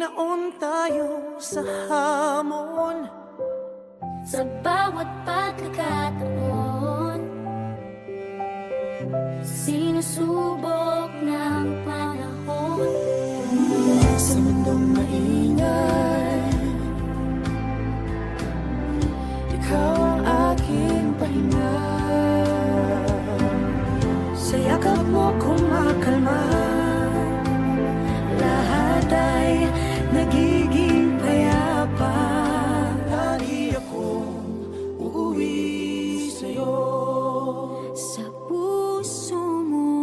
Binaon tayo sa hamon, sa bawat pagkakataon. Sinusubok ng panahon. sa mundong maingay, ikaw ang aking pahinga. Sa yakap mo kumakalma, lahat ay nagiging payapa. Lagi akong uuwi sa'yo. Sa puso mo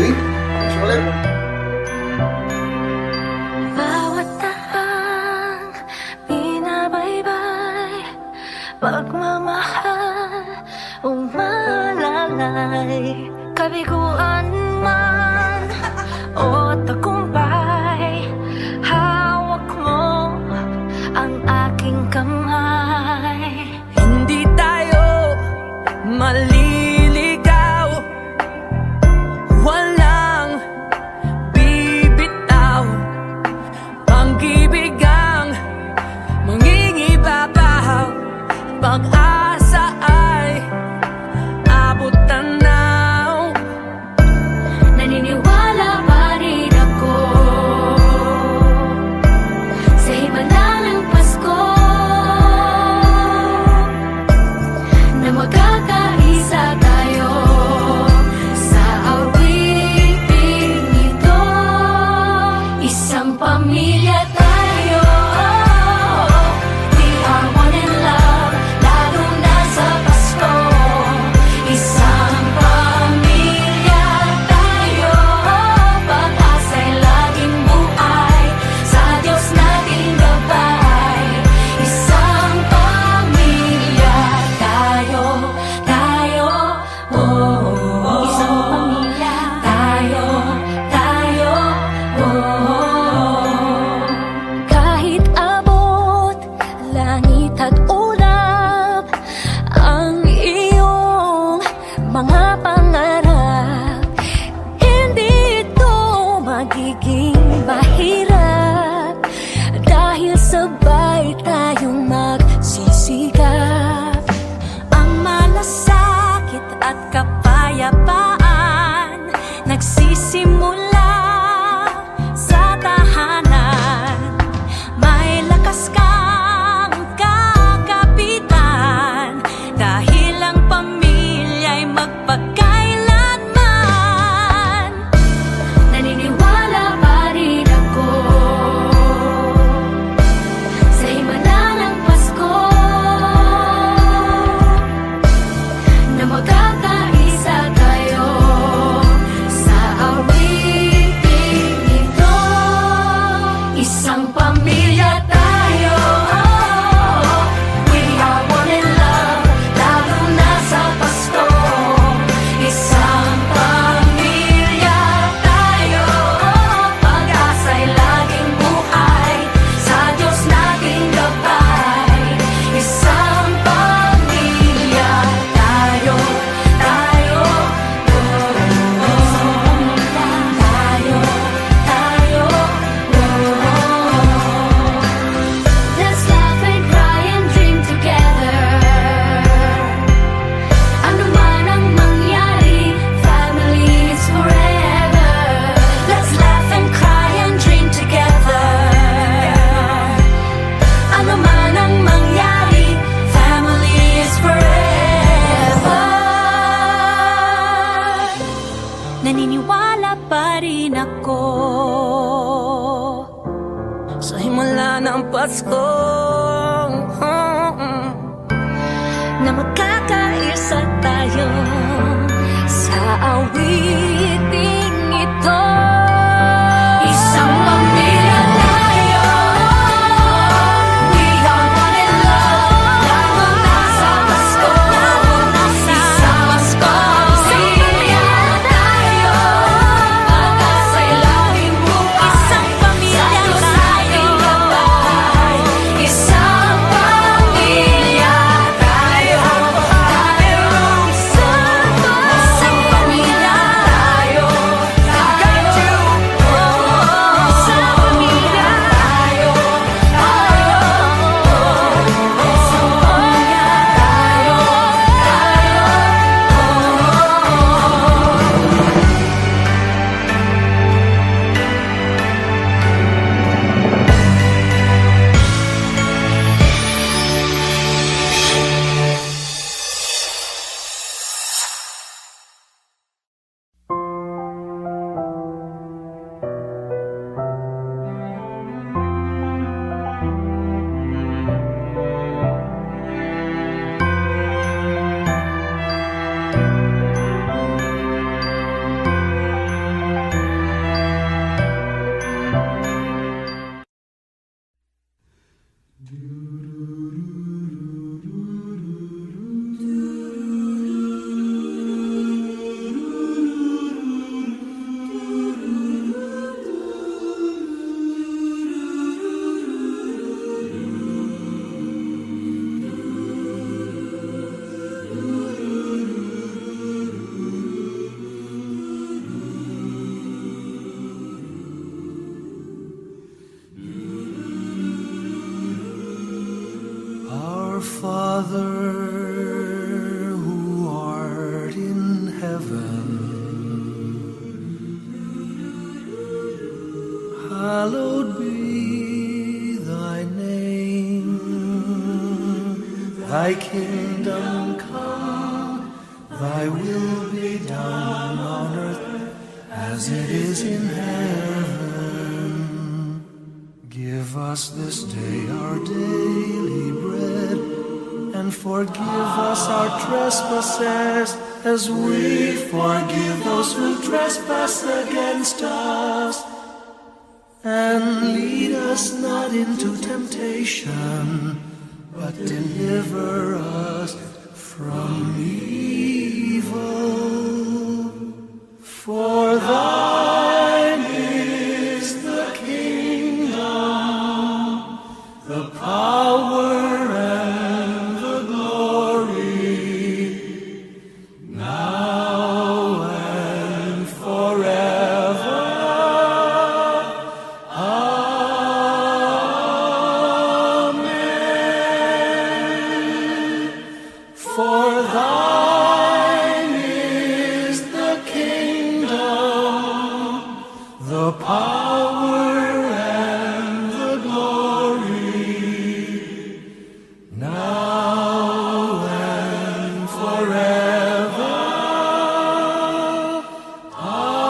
Kylie, thanks ulit. Bawat tahang binabaybay, pagmamahal umalalay, kabiguan man o tagumpay, hawak mo ang aking kamay. Hindi tayo maliligaw, walang bibitaw, pag-ibig ang mangingibabaw, pag-asa ay abot tanaw. Naniniwala pa rin ako sa himala ng Pasko, na magkakaisa tayo sa awiting ito. Isang pamilya tayo, we are one in love, lalo na sa Pasko. Isang pamilya tayo, pag-asa'y laging buhay, sa Diyos nating gabay. Isang pamilya tayo, oh. Isang pamilya tayo, oh. Kahit abot langit at ulap ang iyong mga pangarap, hindi ito magiging mahirap, dahil sabay tayong magsisikap. Ang malasakit at kapayapaan nagsisimula sa tahanan. May lakas kang kakapitan, dahil ang pamilya'y magpakailanman. Naniniwala pa rin ako sa himala ng Pasko, na magkakaisa tayo sa awiting ito. Isang pamilya tayo, we are one in love, lalo na sa Pasko. Isang pamilya tayo, pag-asa'y laging buhay, sa Diyos nating gabay. Isang pamilya tayo, oh. Let's laugh and cry and dream together. Ano man ang mangyari, family is forever. Let's laugh and cry and dream together. Ano man ang mangyari, family is forever. Naniniwala pa rin ako sa himala ng Pasko, na magkakaisa tayo sa awiting ito. Isang pamilya tayo, we are one in love, lalo na sa Pasko. Isang pamilya tayo, pag-asa'y laging buhay, sa Diyos nating gabay. Isang pamilya tayo, isang hallowed be thy name. Thy kingdom come, thy will be done on earth as it is in heaven. Give us this day our daily bread, and forgive us our trespasses as we forgive those who trespass against us. And lead us not into temptation, but deliver us from evil. For thine is the kingdom, the power, and the glory, now and forever. Amen. For thine is the kingdom, the power, and the glory, now and forever. Amen.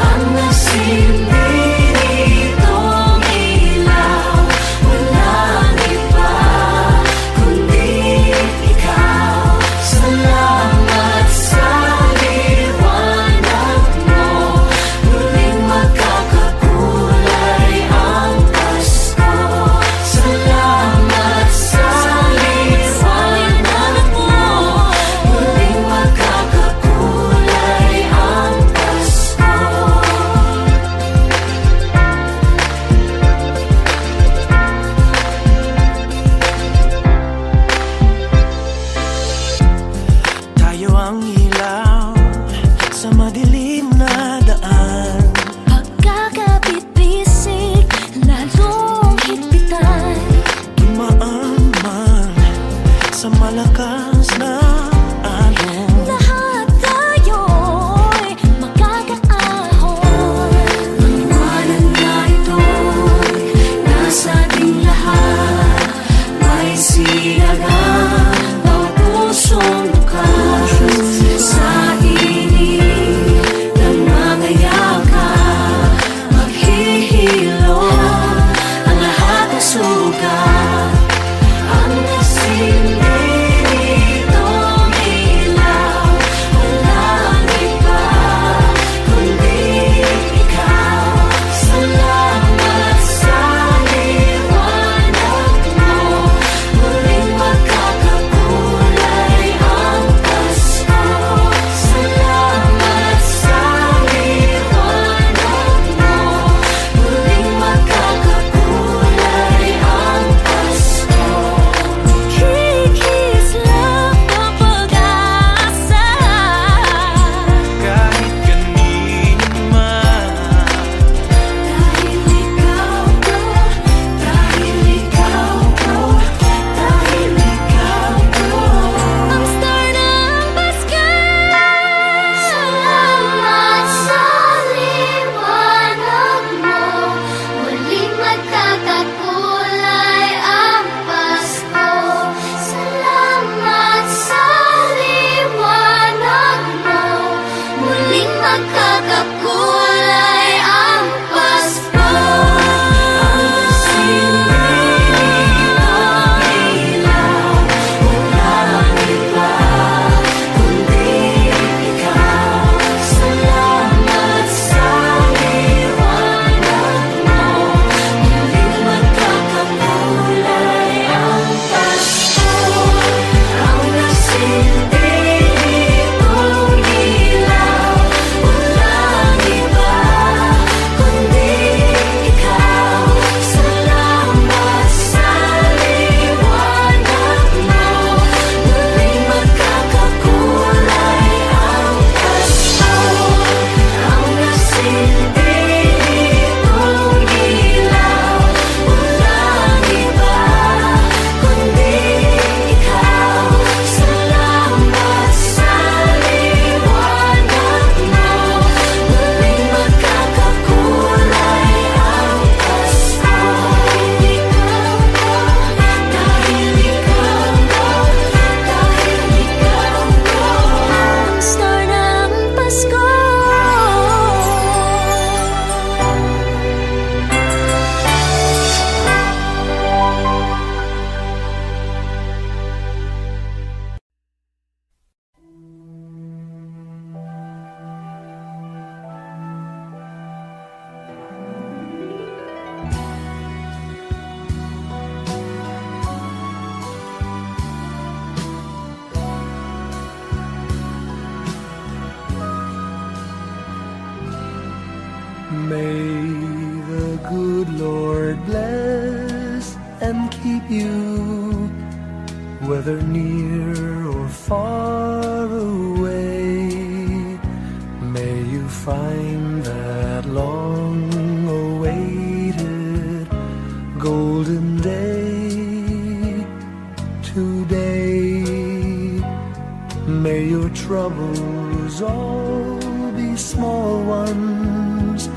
ang nagsilbing May the good Lord bless and keep you, whether near or far away. May you find that long-awaited golden day today. May your troubles all be small ones,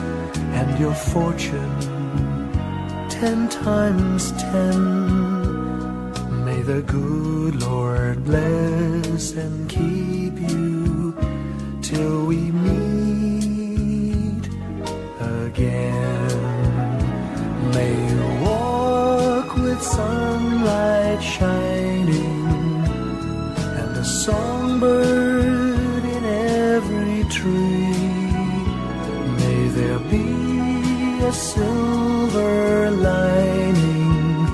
and your fortune 10 times 10. May the good Lord bless and keep you till we meet again. May you walk with sunlight shining and a songbird in every tree. May there be a silver lining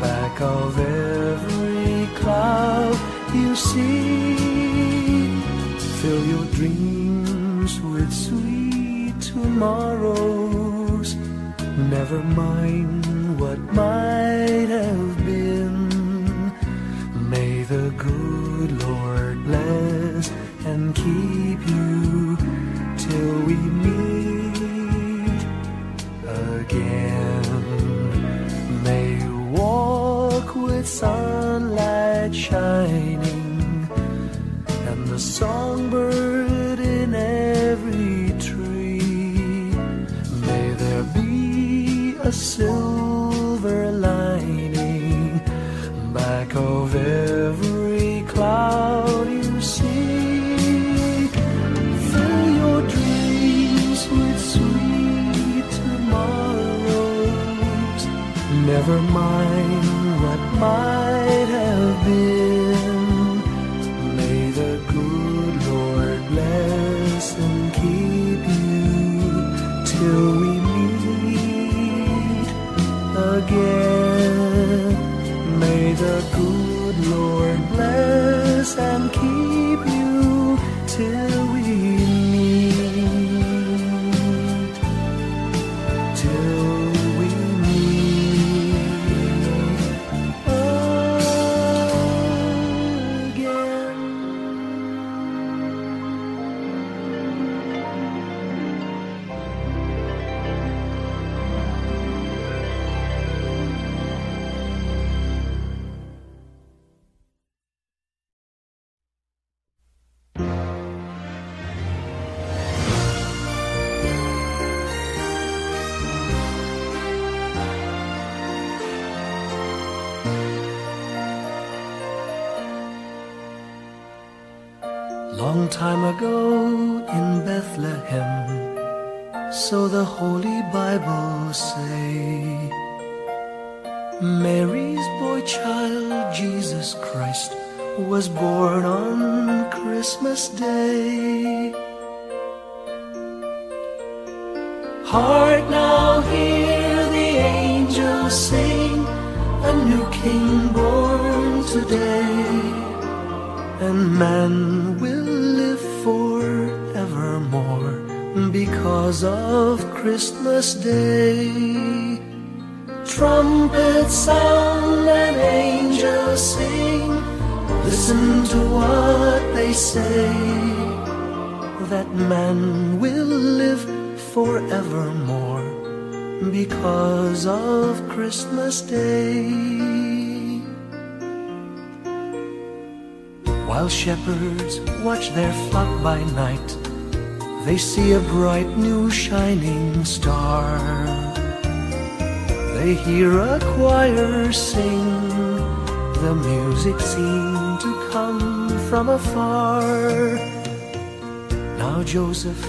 back of every cloud you see. Fill your dreams with sweet tomorrows. Never mind what might have been. May the good Lord bless and keep you till we meet again. May you walk with sunlight shining and the songbird in every tree. May there be a silver lining back of every cloud you see. Fill your dreams with sweet tomorrows. Never mind what might have been. May the good Lord bless and keep you till we meet again. May the good Lord bless and keep you till we meet, till we meet again. Long time ago in Bethlehem, so the Holy Bible say, Mary's boy child, Jesus Christ, was born on Christmas Day. Hark now, hear the angels sing, a new King born today, and man will live forevermore because of Christmas Day. Trumpets sound and angels sing, listen to what they say, that man will live forevermore because of Christmas Day. While shepherds watch their flock by night, they see a bright new shining star. They hear a choir sing, the music seemed to come from afar. Now Joseph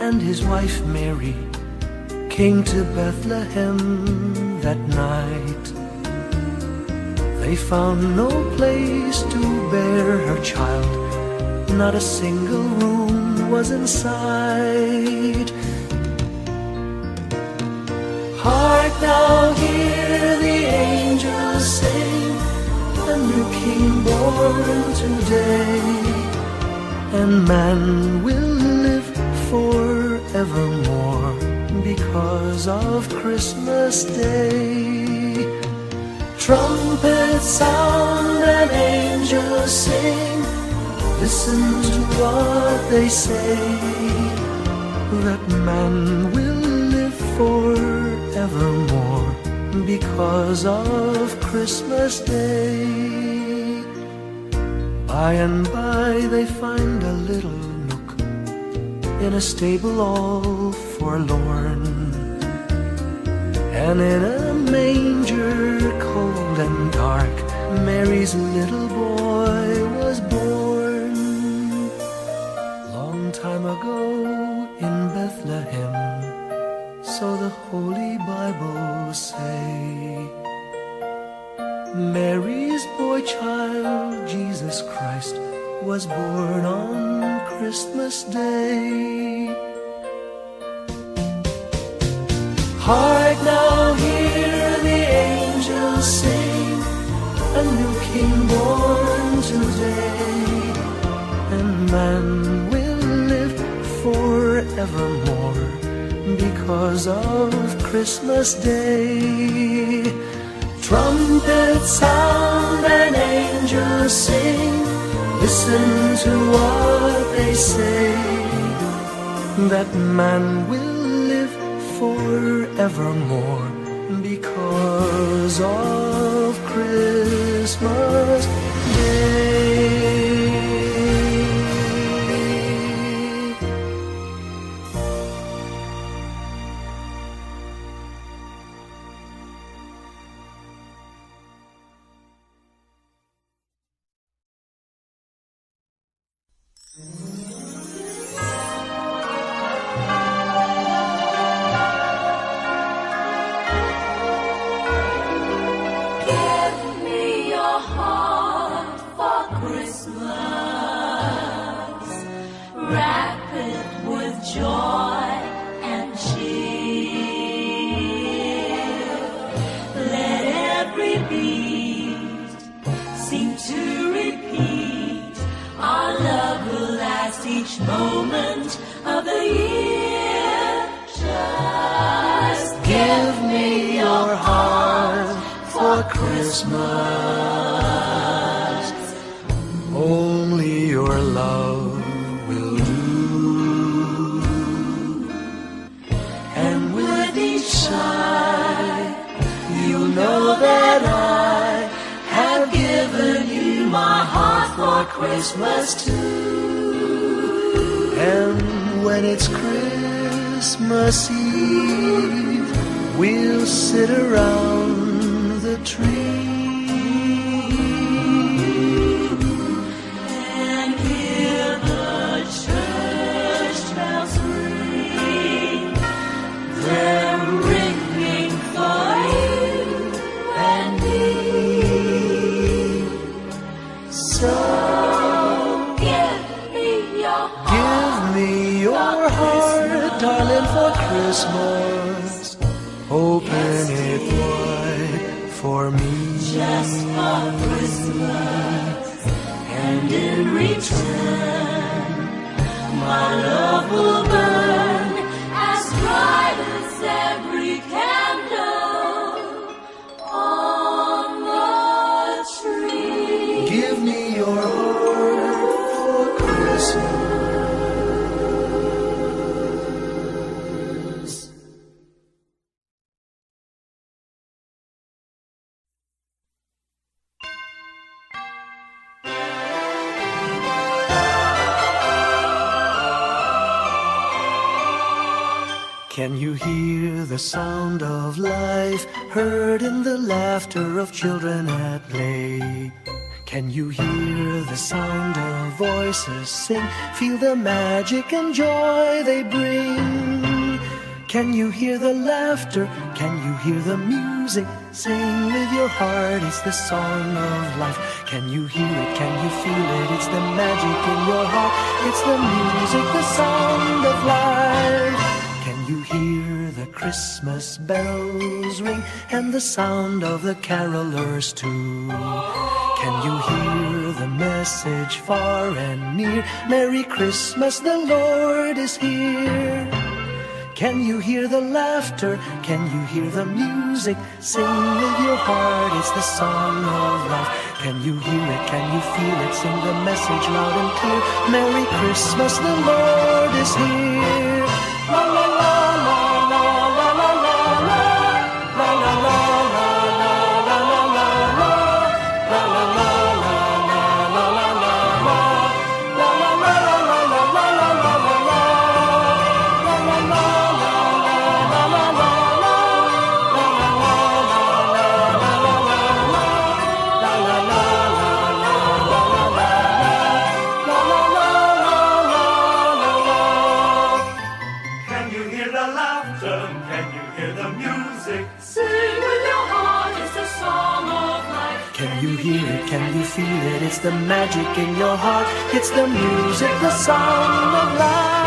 and his wife Mary came to Bethlehem that night. They found no place to bear her child, not a single room was in sight. Hark now, hear the angels sing, a new King born today, and man will live forevermore because of Christmas Day. Trumpets sound and angels sing, listen to what they say, that man will live forevermore because of Christmas Day. By and by they find a little nook in a stable all forlorn, and in a manger cold and dark Mary's little boy was born. Long time ago in Bethlehem, so the Holy Bible say, Mary's boy child, Jesus Christ, was born on Christmas Day. Hark now, hear the angels sing, a new King born today, and man will live forevermore because of Christmas Day. Trumpets sound and angels sing, listen to what they say, that man will live forevermore because of Christmas Day. Each moment of the year, just give me your heart for Christmas. Only your love will do, and with each sigh, you'll know that I have given you my heart for Christmas too. And when it's Christmas Eve, we'll sit around the tree and hear the church bells ring. They're ringing for you and me. So darling, for Christmas, open it wide for me. Just for Christmas, and in return, my love will burn as bright as every candle on the tree. Give me your heart for Christmas. Can you hear the sound of life heard in the laughter of children at play? Can you hear the sound of voices sing, feel the magic and joy they bring? Can you hear the laughter? Can you hear the music? Sing with your heart, it's the song of life. Can you hear it? Can you feel it? It's the magic in your heart. It's the music, the sound of life. Can you hear the Christmas bells ring and the sound of the carolers too? Can you hear the message far and near? Merry Christmas, the Lord is here. Can you hear the laughter? Can you hear the music? Sing with your heart, it's the song of life. Can you hear it? Can you feel it? Sing the message loud and clear. Merry Christmas, the Lord is here. La la la la la la la la la la la la la la la la la la. Can you hear it? Can you feel it? It's the magic in your heart. It's the music, the song of life.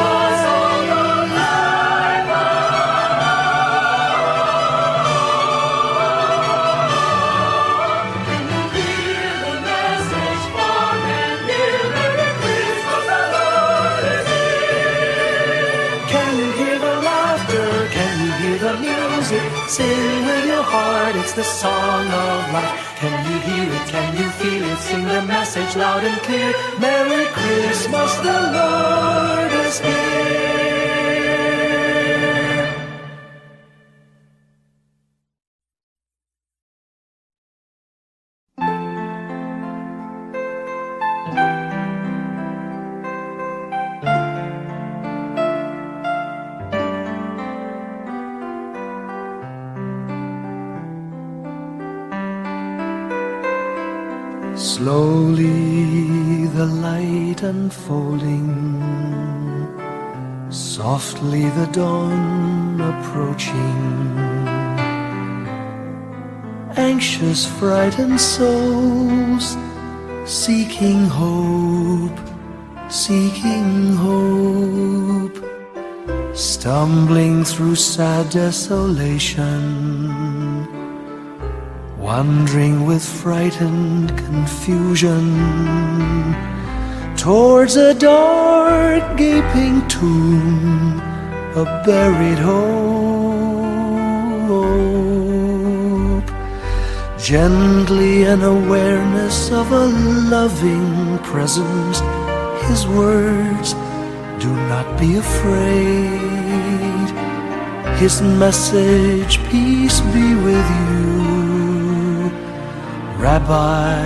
Can you hear the message far and near? Merry Christmas, the Lord is here. Can you hear the laughter? Can you hear the music? Sing with your heart, it's the song of life. Can you hear it? Can you feel it? Sing the message loud and clear. Merry Christmas, the Lord is here. Slowly the light unfolding, softly the dawn approaching. Anxious, frightened souls, seeking hope, seeking hope. Stumbling through sad desolation, wandering with frightened confusion towards a dark gaping tomb, a buried hope. Gently an awareness of a loving presence, His words, do not be afraid. His message, peace be with you. Rabbi,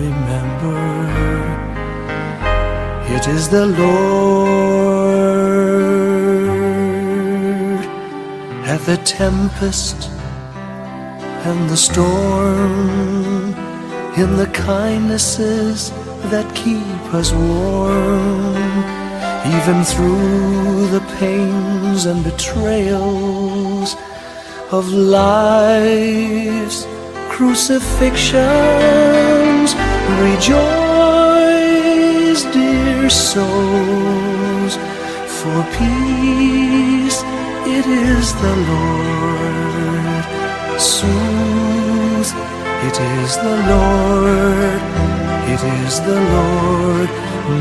remember, it is the Lord. At the tempest and the storm, in the kindnesses that keep us warm, even through the pains and betrayals of life's crucifixions. Rejoice, dear souls, for peace it is the Lord. Soothe, it is the Lord, it is the Lord,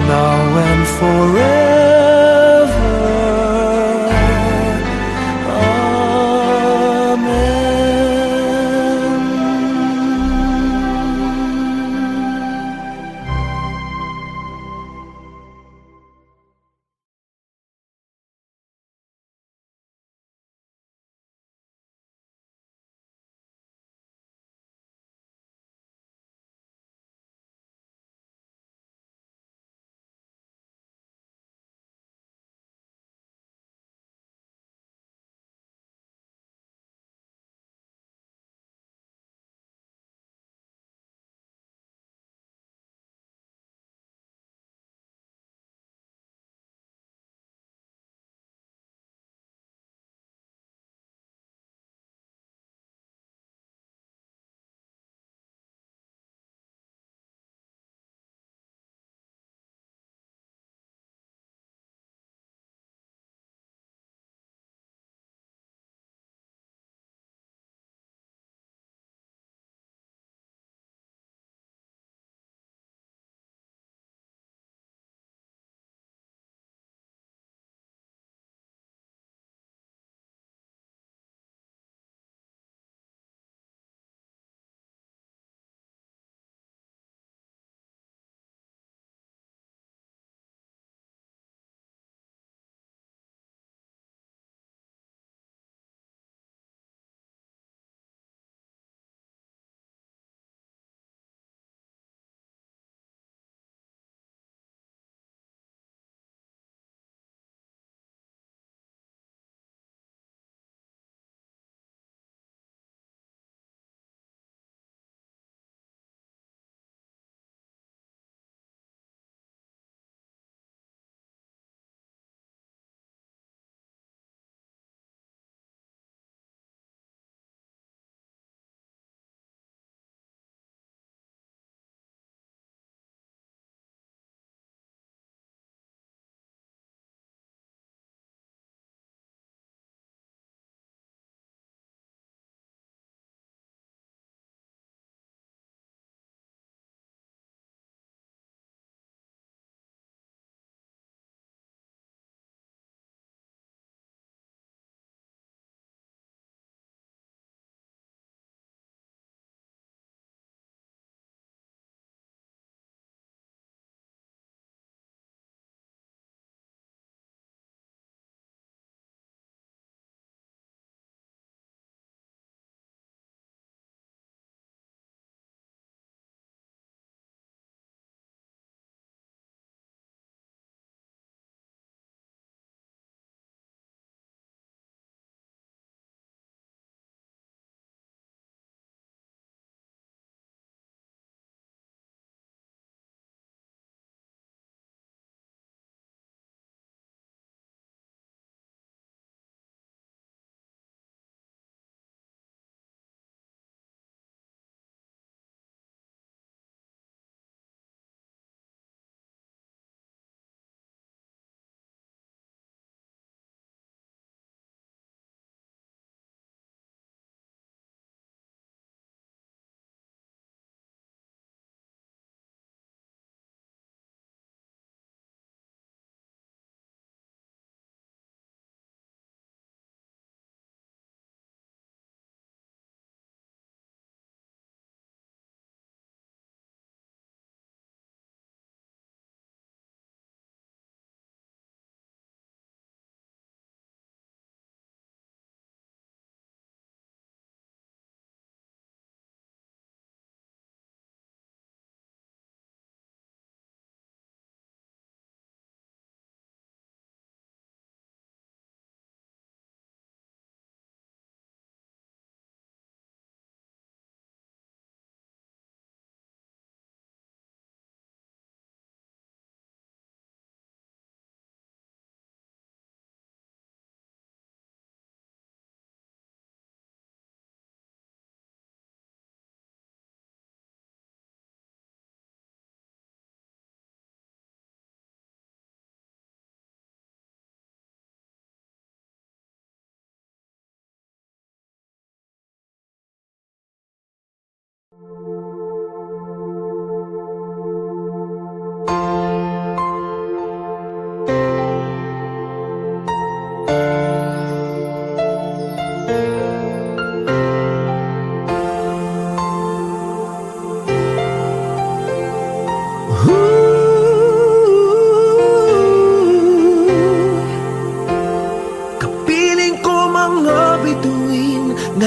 now and forever.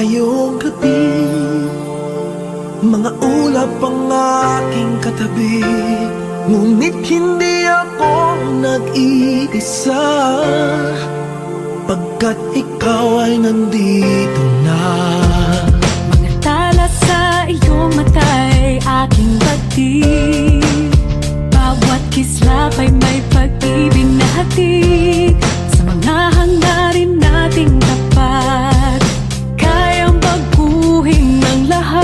ngayong gabi, mga ulap ang aking katabi, ngunit hindi ako nag-iisa, pagkat ikaw ay nandito na. Mga tala sa iyong mata'y aking batid, bawat kislap ay may pag-ibig na hatid. Sa mga hangarin nating tapat, kayang baguhin ng lahat.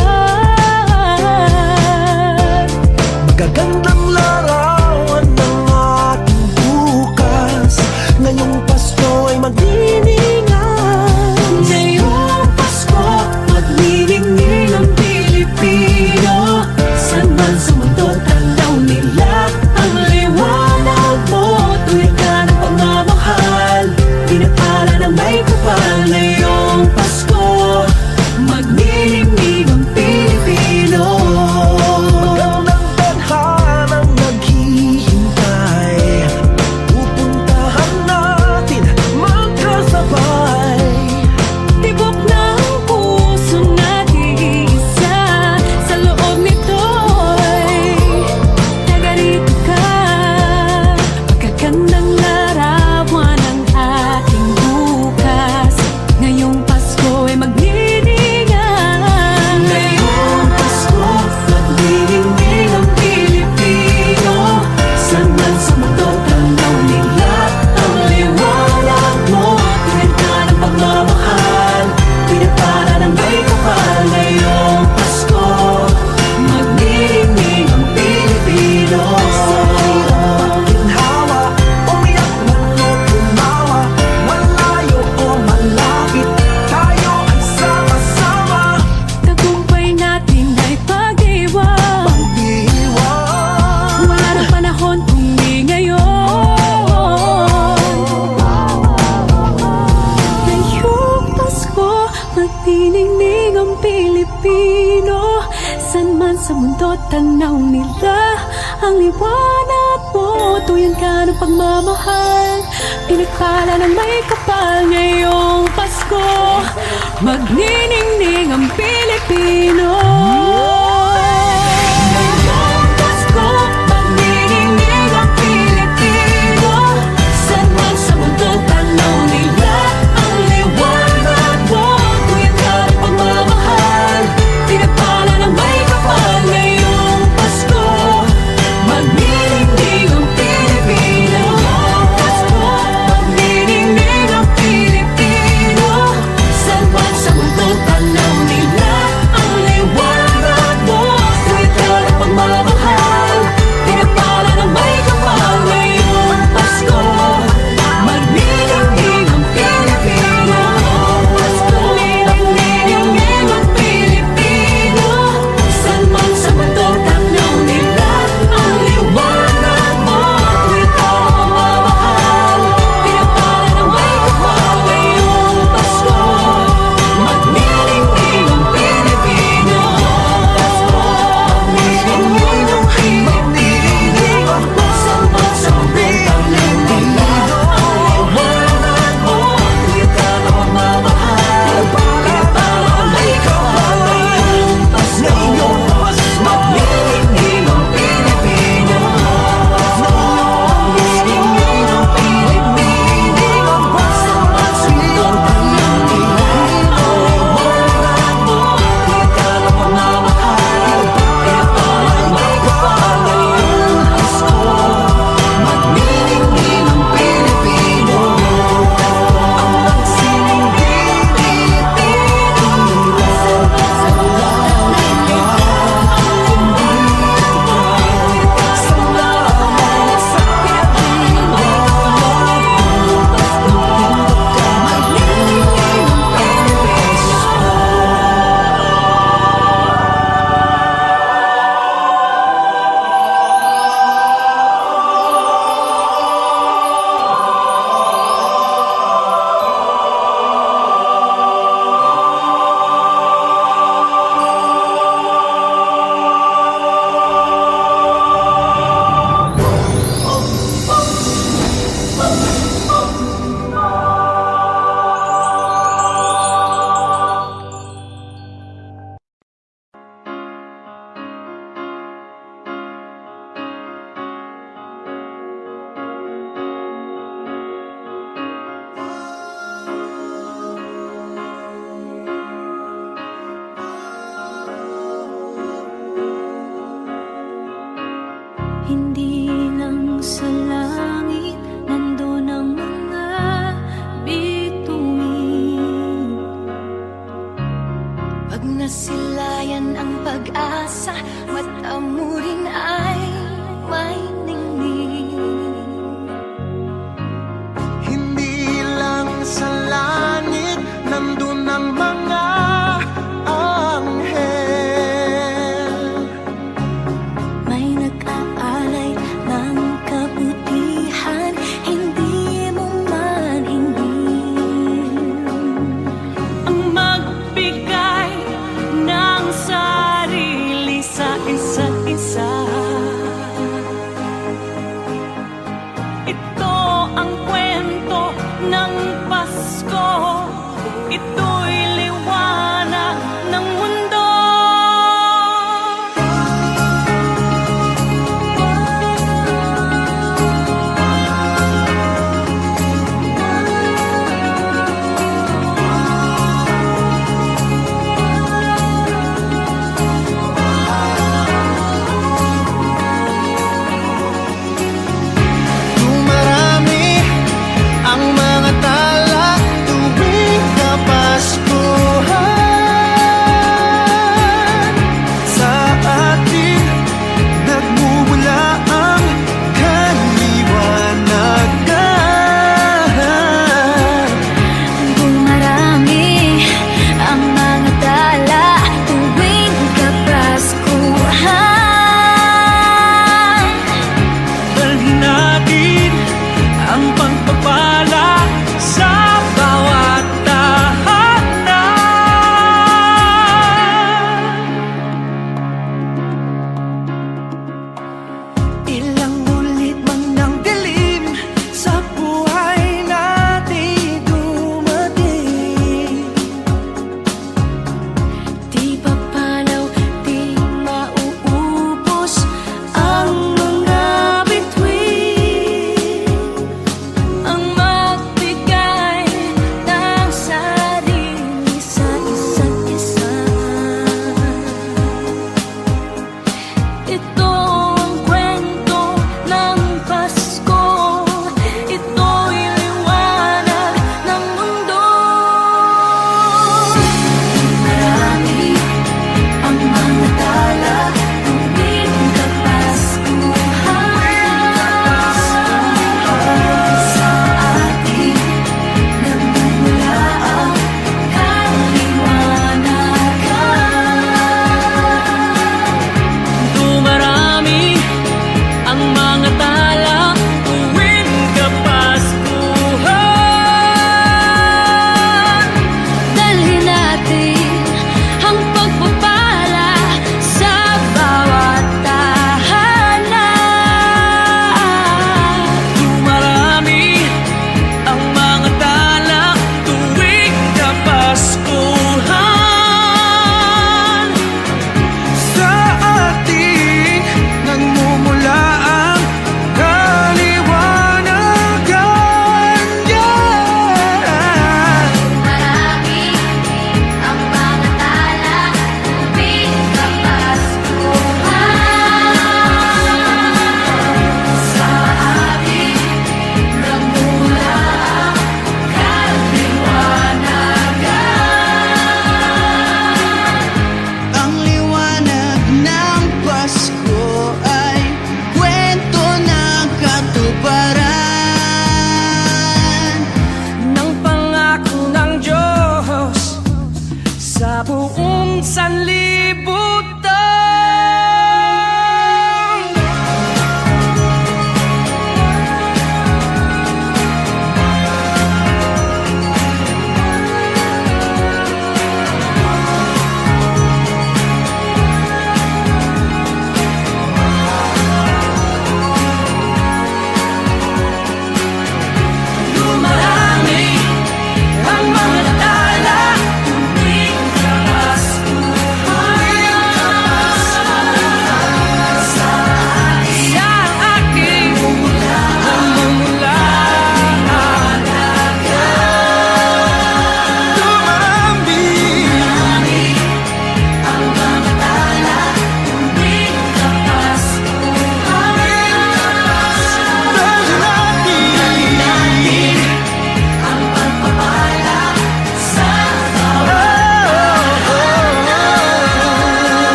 Magagandang larawan ng ating bukas, ngayong Pasko ay magdiningan. Ngayong Pasko, magniningning ang Pilipino. Saan man sa mundo tanaw nila ang liwanag mo. Tuwid ka ng pagmamahal, pinapala ng may kapal. Ngayong Pasko, magniningning ang Pilipino. Magandang tadhanang naghihintay, pupuntahan natin magkasabay. Tibok ng puso natin isa, sa loob nito'y tagarito ka. Magagandang larawan ng ating bukas, ngayong Pasko ay magniningan. Ngayong Pasko, magniningning ang Pilipino. Saan man sa mundo tanaw nila ang liwanag mo. Tuwid ka ng pagmamahal, pinapala ng may kapal. Ngayong Pasko, magniningning ang Pilipino. Ginhawa, umiyak man o tumawa, malayo o malapit, tayo ay sama-sama. Tagumpay natin ay pag-iwan, Pag-iwan, wala nang panahon kung di ngayon. Ngayong Pasko, magniningning ang Pilipino. Saan man sa mundo tanaw nila ang liwanag mo. Tuyan ka ng pagmamahal, pinagpala ng may kapal. Ngayong Pasko, magniningning ang Pilipino. Ngayong Pasko, magniningning ang Pilipino. Saan man sa mundo tanaw nila ang liwanag mo. Tuyan ka ng pagmamahal, pinagpala ng may kapal. Ngayong Pasko, magniningning ang Pilipino. Ngayong Pasko, magniningning ang Pilipino. Saan man sa mundo tanaw nila ang liwanag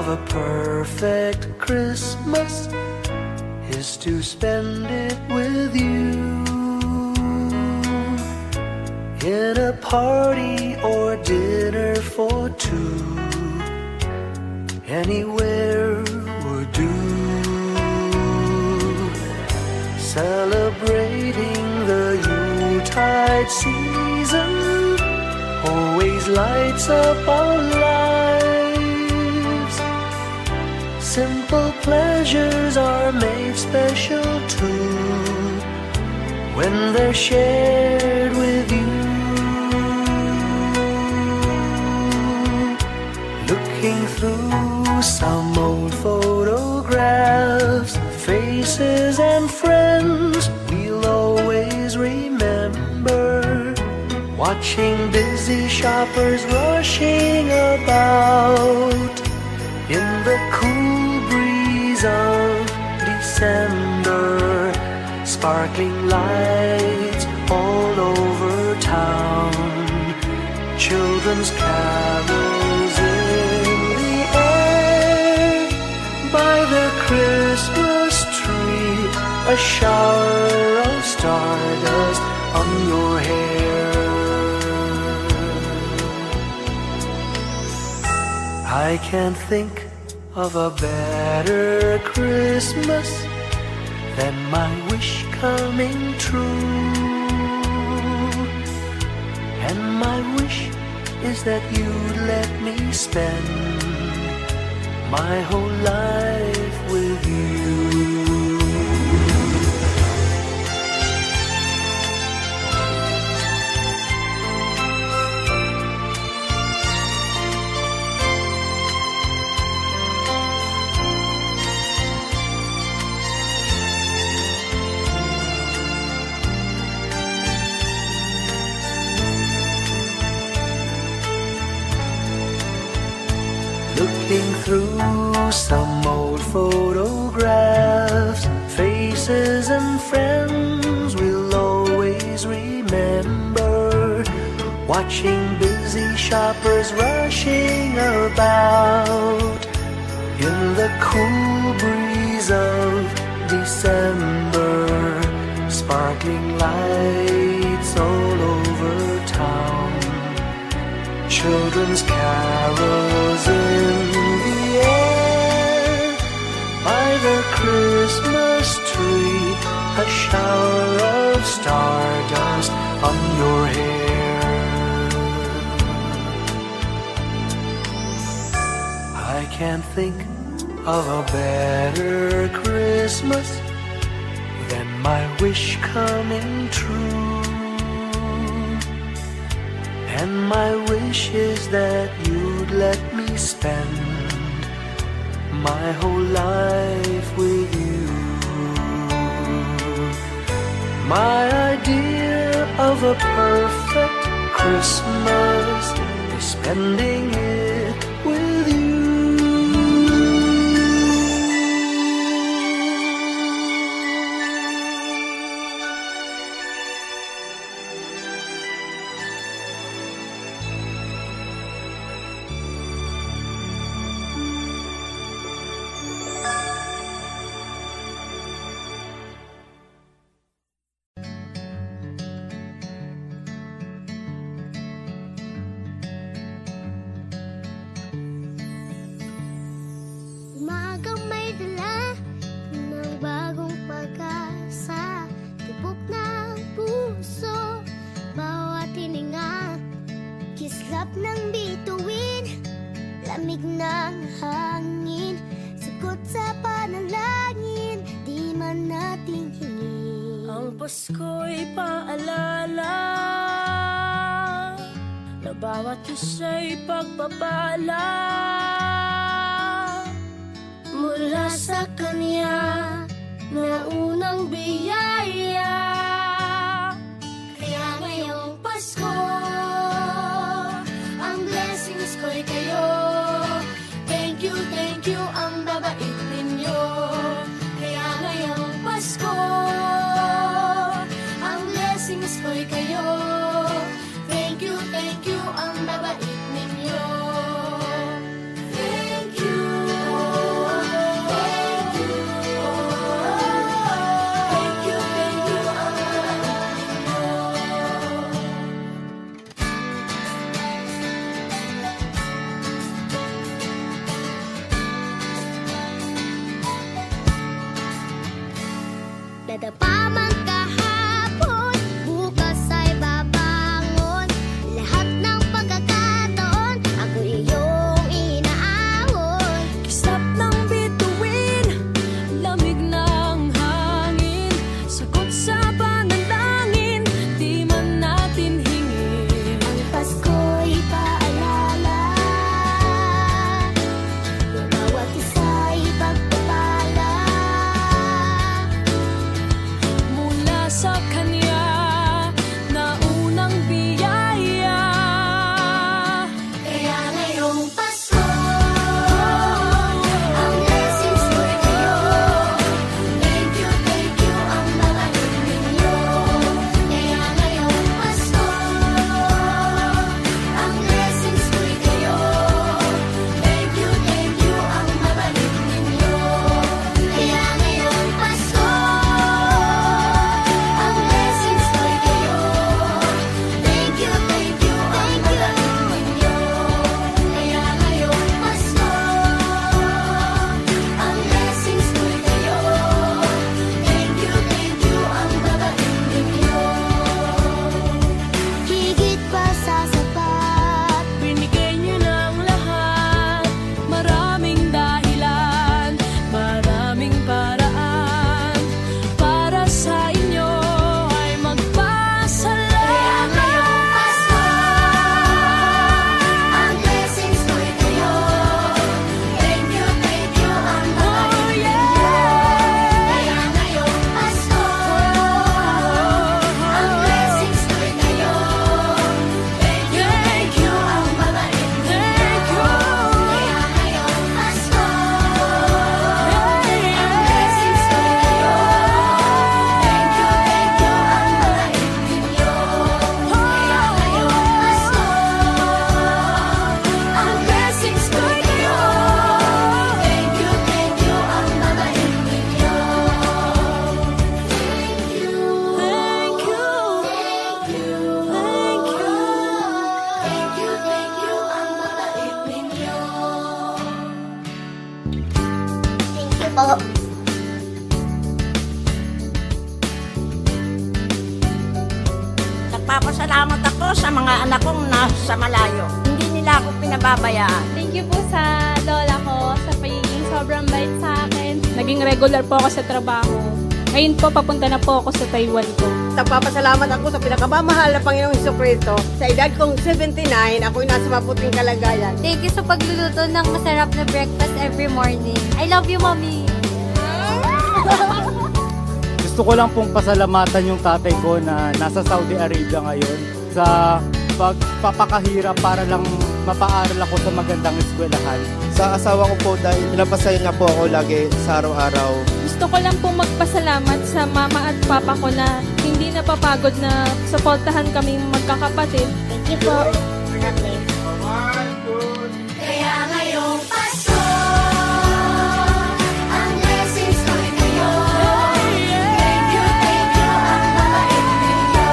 of a perfect Christmas is to spend it with you, in a party or dinner for two. Anywhere would do. Celebrating the Yuletide season always lights up our lives. Simple pleasures are made special too when they're shared with you. Looking through some old photographs, faces and friends we'll always remember. Watching busy shoppers rushing about in the cool breeze of December. Sparkling lights all over town, children's carols in the air. By the Christmas tree, a shower of stardust on your hair. I can't think of a better Christmas than my wish coming true. And my wish is that you'd let me spend my whole life with you. Looking through some old photographs, faces and friends we'll always remember. Watching busy shoppers rushing about in the cool breeze of December. Sparkling lights all over town, children's carols in the air. By the Christmas tree, a shower of stardust on your hair. I can't think of a better Christmas than my wish coming true. And my wish is that you'd let me spend my whole life with you. My idea of a perfect Christmas is spending it with you. Pasko'y paalala na bawat isa'y pagpapala mula sa Kanya na unang biyaya. Kaya ngayong Pasko, ang blessings ko'y kayo. Thank you, ang babait ninyo. Kaya ngayong Pasko, ko'y kayo. Thank you, ang babait ninyo. Thank you, Nagpapasalamat ako sa mga anak kong nasa malayo. Hindi nila ako pinababayaan. Thank you po sa lola ko sa pagiging sobrang bait sa akin. Naging regular po ako sa trabaho. Ngayon po, papunta na po ako sa Taiwan ko. Nagpapasalamat ako sa pinakamamahal na Panginoong Jesucristo. Sa edad kong 79, ako'y nasa mabuting kalagayan. Thank you sa pagluluto ng masarap na breakfast every morning. I love you, Mommy! Gusto ko lang pong pasalamatan yung tatay ko na nasa Saudi Arabia ngayon sa pagpapakahirap para lang mapaaral ako sa magandang eskwelahan. Sa asawa ko po dahil pinapasaya niya po ako lagi sa araw-araw. Gusto ko lang pong magpasalamat sa mama at papa ko na hindi napapagod na suportahan kaming magkakapatid. Thank you po. Kaya ngayong Pasko, Ang blessings ko'y kayo. thank you, Ang mabait ninyo.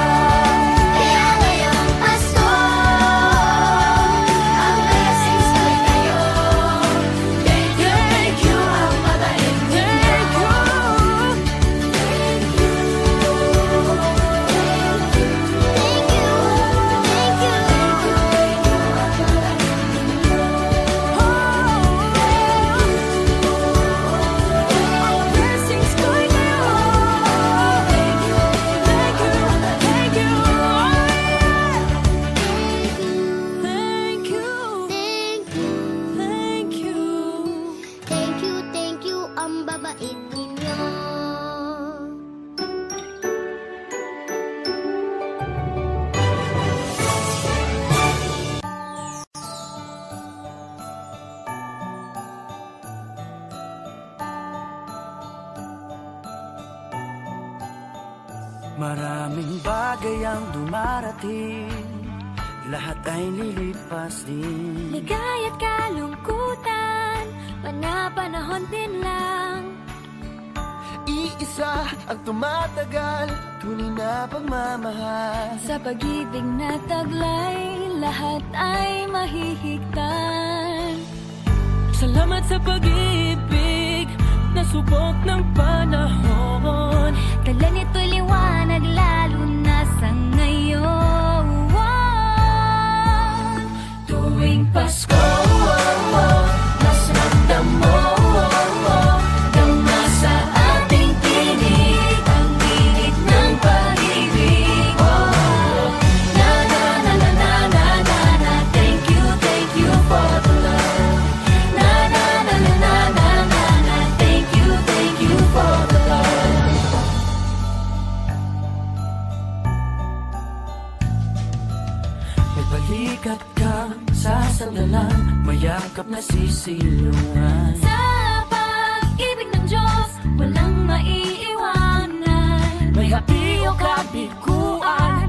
Kaya ngayong Pasko, ang blessings ko'y kayo. thank you, ang mabait ninyo. Ang blessings ko'y kayo. Thank you, thank you. Thank you, thank you. Thank you, ang babait ninyo. Maraming bagay ang dumarating, lahat ay lilipas din. Ligaya't kalungkutan, panahon din lang. Iisa ang tumatagal, tunay na pagmamahal. Sa pag-ibig na taglay, lahat ay mahihigtan. Salamat sa pag-ibig na subok ng panahon. Dala nito'y liwanag, lalo na sa ngayon. Tuwing Pasko, mas ramdam mo dama sa ating tinig ang init ng pag-ibig. Na na na na na na na na. Thank you for the love. Na na na na na na na na. Thank you for the love. May balikat kang sasandalan, mayakap na sisilungan. Sa pag-ibig ng Diyos, walang maiiwanan. May hapi o kabiguan,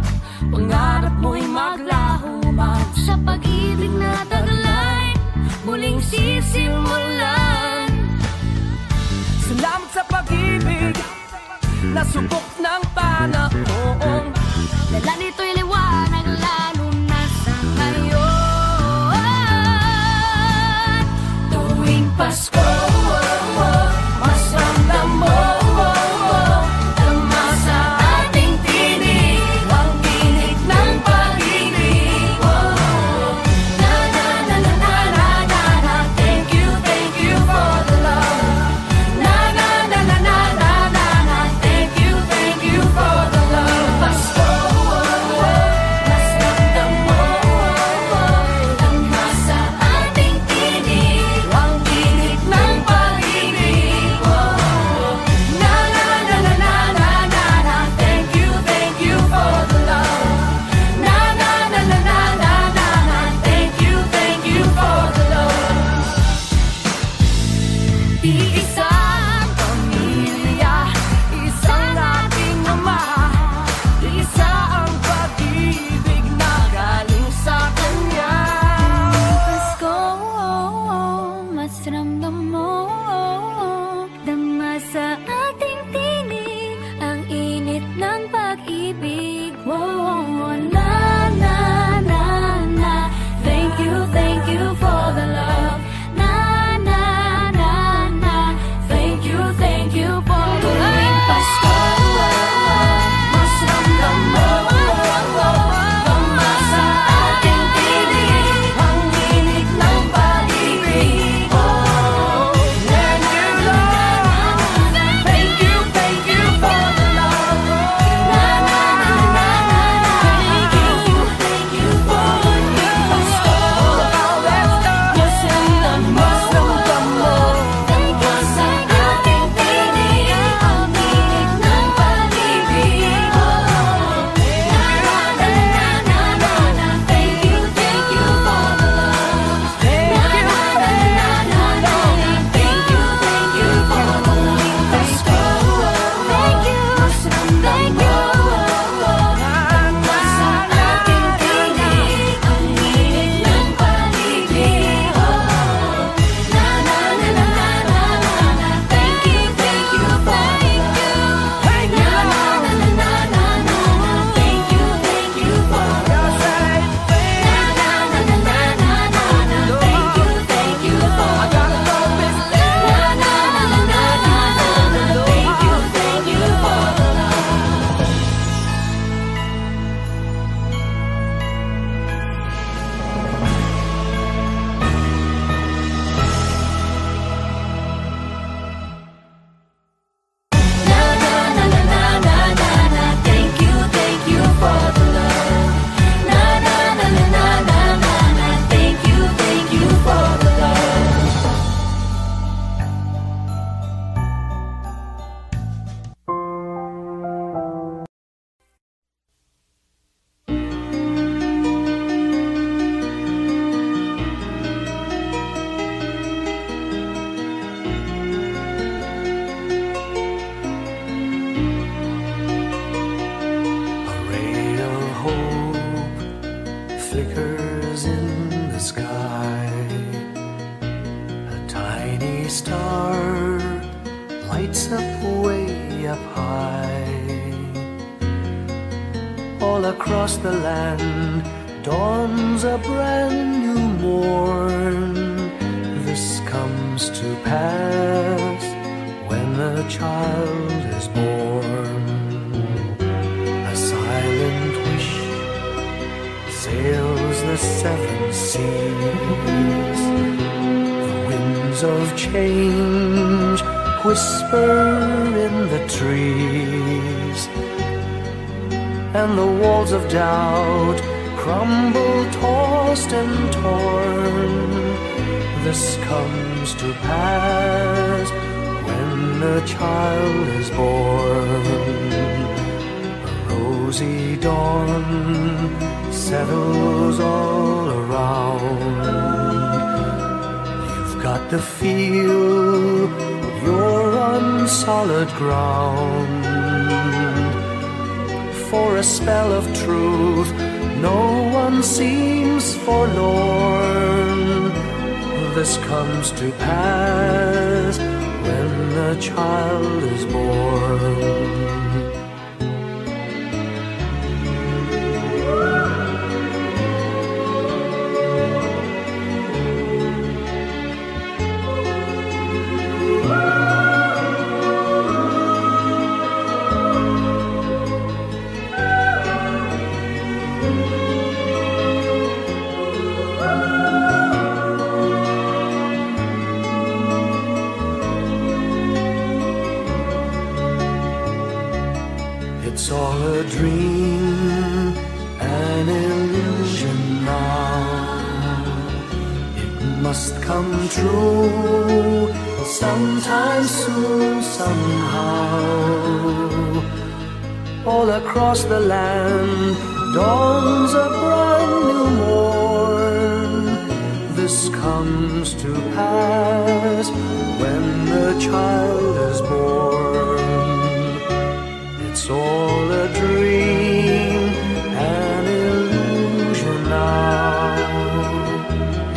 pangarap mo'y maglaho man. Sa pag-ibig na taglay, muling sisimulan. Salamat sa pag-ibig na subok ng panahon. Dala nito'y liwanag, lalo na sa ngayon. Tuwing Pasko, mas ramdam mo dama sa ating tinig ang tinig ng pag-ibig. Na na na na na na na na. Thank you for the love. Na na na na na na na na. Thank you for the love. Pasko, flickers in the sky. A tiny star lights up way up high. All across the land dawns a brand new morn. This comes to pass when a child is born. A silent wish sails the seven seas. The winds of change whisper in the trees, and the walls of doubt crumble, tossed and torn. This comes to pass when a child is born. A rosy dawn settles all around. You've got to feel you're on solid ground. For a spell of truth, no one seems forlorn. This comes to pass when a child is born. It's all a dream, an illusion now. It must come true sometime soon, somehow. All across the land dawns a brand new morn. This comes to pass when the child is born. It's all a dream, an illusion now.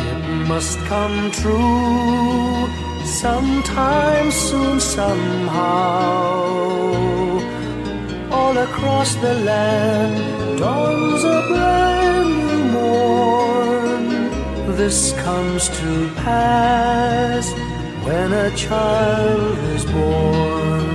It must come true sometime soon, somehow. All across the land dawns a brand new morn. This comes to pass when a child is born.